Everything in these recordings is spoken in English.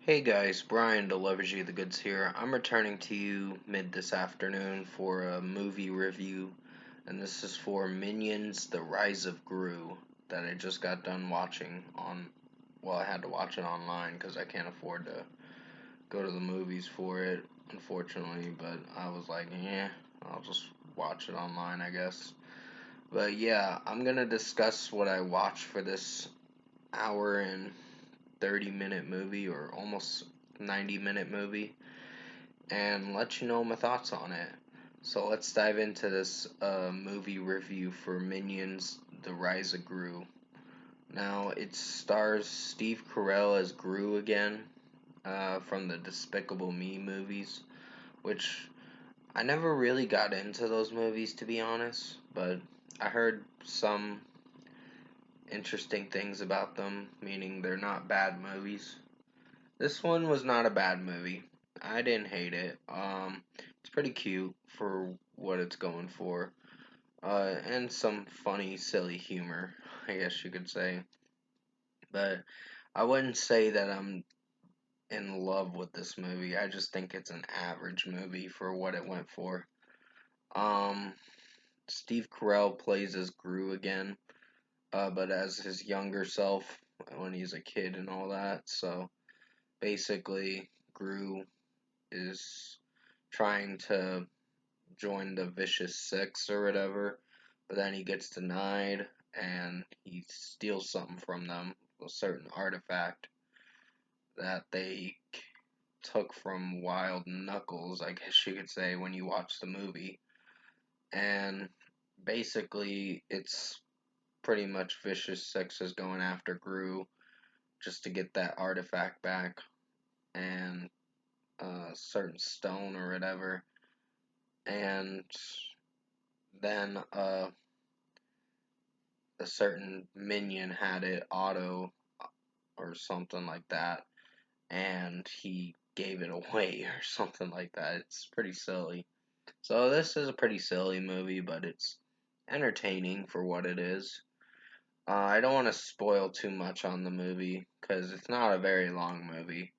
Hey guys, Brian Delevergy the Goods here. I'm returning to you mid this afternoon for a movie review, and this is for Minions: The Rise of Gru that I just got done watching on. Well, I had to watch it online because I can't afford to go to the movies for it, unfortunately. But I was like, yeah, I'll just watch it online, I guess. But yeah, I'm gonna discuss what I watched for this hour and 30-minute movie, or almost 90-minute movie, and let you know my thoughts on it. So let's dive into this movie review for Minions: The Rise of Gru. Now it stars Steve Carell as Gru again, from the Despicable Me movies, which I never really got into those movies, to be honest, but I heard some interesting things about them, meaning they're not bad movies. This one was not a bad movie. I didn't hate it. It's pretty cute for what it's going for. And some funny, silly humor, I guess you could say. But I wouldn't say that I'm in love with this movie. I just think it's an average movie for what it went for. Um, Steve Carell plays as Gru again, but as his younger self when he's a kid and all that. So basically, Gru is trying to join the Vicious Six or whatever, but then he gets denied and he steals something from them, a certain artifact that they took from Wild Knuckles, I guess you could say, when you watch the movie. And basically, it's pretty much Vicious Six is going after Gru just to get that artifact back and a certain stone or whatever. And then a certain minion had it auto or something like that, and he gave it away or something like that. It's pretty silly. So this is a pretty silly movie, but it's entertaining for what it is. I don't want to spoil too much on the movie because it's not a very long movie.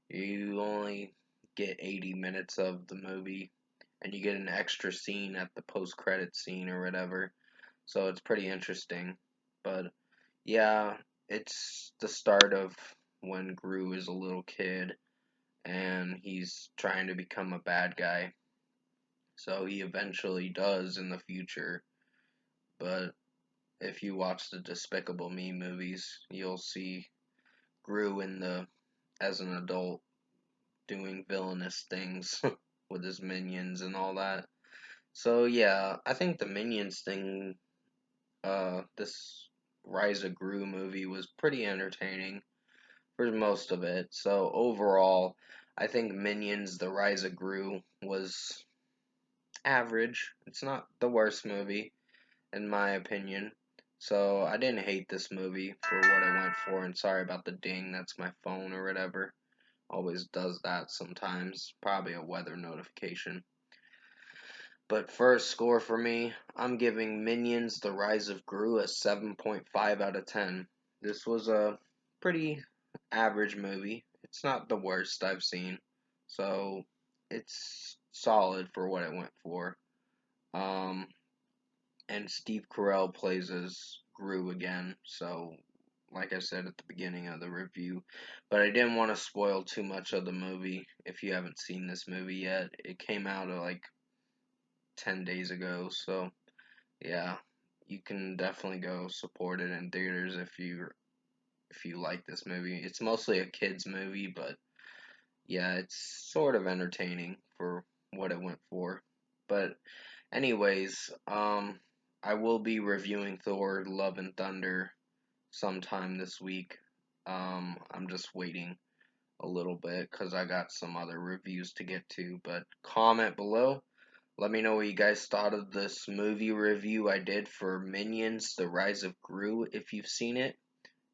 You only get 80 minutes of the movie, and you get an extra scene at the post-credit scene or whatever. So it's pretty interesting. But yeah, it's the start of when Gru is a little kid and he's trying to become a bad guy. So he eventually does in the future. But if you watch the Despicable Me movies, you'll see Gru in the as an adult doing villainous things with his minions and all that. So yeah, I think the minions thing, this Rise of Gru movie was pretty entertaining for most of it. So overall, I think Minions: The Rise of Gru was average. It's not the worst movie in my opinion. So I didn't hate this movie for what I went for, and sorry about the ding. That's my phone or whatever. Always does that sometimes. Probably a weather notification. But first score for me, I'm giving Minions: The Rise of Gru a 7.5 out of 10. This was a pretty average movie. It's not the worst I've seen. So it's solid for what it went for. Um, and Steve Carell plays as Gru again. So, like I said at the beginning of the review, but I didn't want to spoil too much of the movie if you haven't seen this movie yet. It came out like 10 days ago, so yeah, you can definitely go support it in theaters if you like this movie. It's mostly a kids movie, but yeah, it's sort of entertaining for what it went for. But anyways, I will be reviewing Thor: Love and Thunder sometime this week. I'm just waiting a little bit because I got some other reviews to get to. But comment below. Let me know what you guys thought of this movie review I did for Minions: The Rise of Gru if you've seen it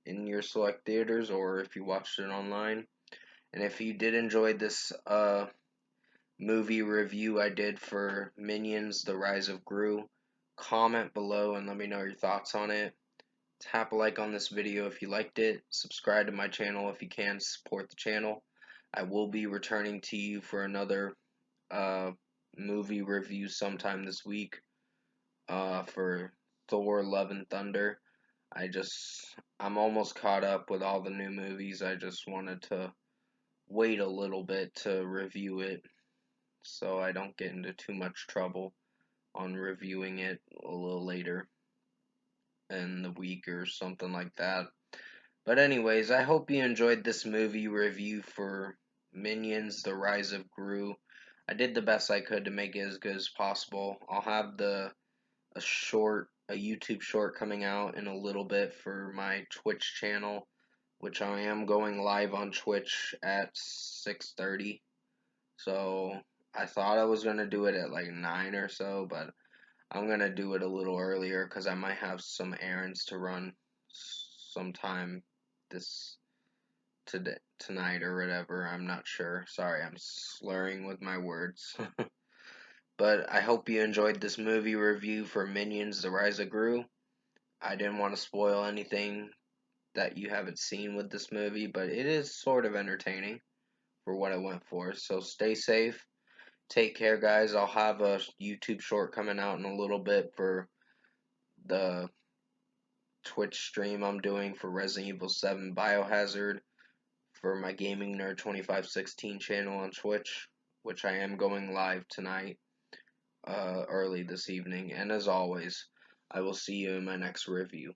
in your select theaters or if you watched it online. And if you did enjoy this movie review I did for Minions: The Rise of Gru, comment below and let me know your thoughts on it. Tap a like on this video if you liked it. Subscribe to my channel if you can, support the channel. I will be returning to you for another uh, movie review sometime this week for Thor: Love and Thunder. I'm almost caught up with all the new movies. I just wanted to wait a little bit to review it so I don't get into too much trouble on reviewing it a little later in the week or something like that. But anyways, I hope you enjoyed this movie review for Minions: The Rise of Gru. I did the best I could to make it as good as possible. I'll have a YouTube short coming out in a little bit for my Twitch channel, which I am going live on Twitch at 6:30. So I thought I was gonna do it at like 9 or so, but I'm gonna do it a little earlier because I might have some errands to run sometime this tonight or whatever. I'm not sure. Sorry, I'm slurring with my words. But I hope you enjoyed this movie review for Minions: The Rise of Gru. I didn't want to spoil anything that you haven't seen with this movie, but it is sort of entertaining for what I went for. So stay safe. Take care, guys. I'll have a YouTube short coming out in a little bit for the Twitch stream I'm doing for Resident Evil 7 Biohazard for my Gaming Nerd 2516 channel on Twitch, which I am going live tonight, early this evening. And as always, I will see you in my next review.